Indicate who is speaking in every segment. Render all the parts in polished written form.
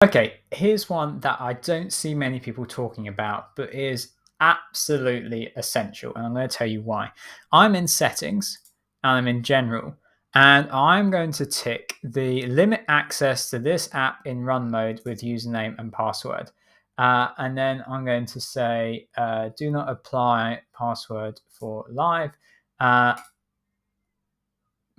Speaker 1: Okay, here's one that I don't see many people talking about, but is absolutely essential. And I'm going to tell you why. I'm in settings and I'm in general, and I'm going to tick the limit access to this app in run mode with username and password. And then I'm going to say, do not apply password for live. Uh,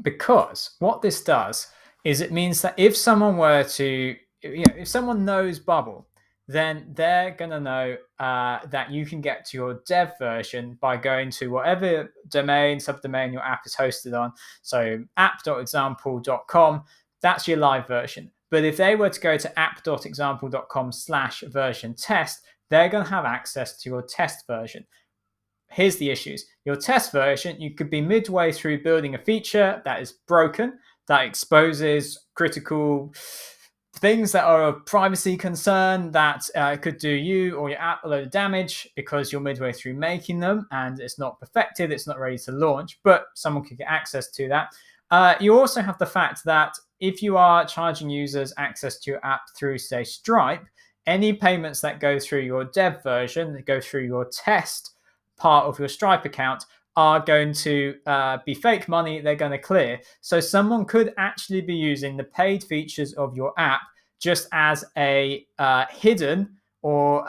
Speaker 1: because what this does is it means that if someone were to, if someone knows Bubble, then they're going to know that you can get to your dev version by going to whatever domain, subdomain your app is hosted on. So app.example.com, that's your live version. But if they were to go to app.example.com/version test, they're going to have access to your test version. Here's the issues. Your test version, you could be midway through building a feature that is broken, that exposes critical things that are of privacy concern that could do you or your app a load of damage because you're midway through making them and it's not perfected, it's not ready to launch, but someone could get access to that. You also have the fact that if you are charging users access to your app through, say, Stripe, any payments that go through your dev version, that go through your test part of your Stripe account, are going to be fake money they're going to clear. So someone could actually be using the paid features of your app just as a hidden or,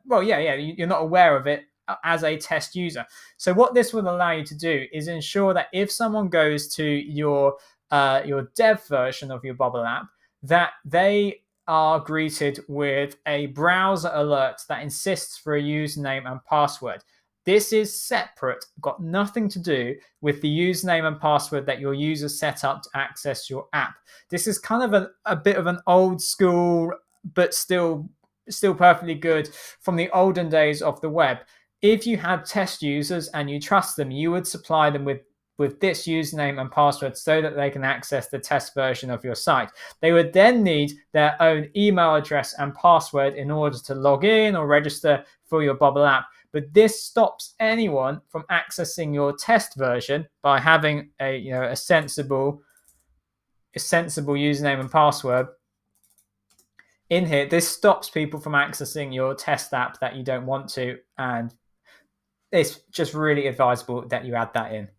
Speaker 1: you're not aware of it as a test user. So what this will allow you to do is ensure that if someone goes to your dev version of your Bubble app, that they are greeted with a browser alert that insists for a username and password. This is separate, got nothing to do with the username and password that your user set up to access your app. This is kind of a bit of an old school, but still perfectly good from the olden days of the web. If you had test users and you trust them, you would supply them with this username and password so that they can access the test version of your site. They would then need their own email address and password in order to log in or register for your Bubble app. But this stops anyone from accessing your test version by having a sensible username and password in here. This stops people from accessing your test app that you don't want to, and it's just really advisable that you add that in.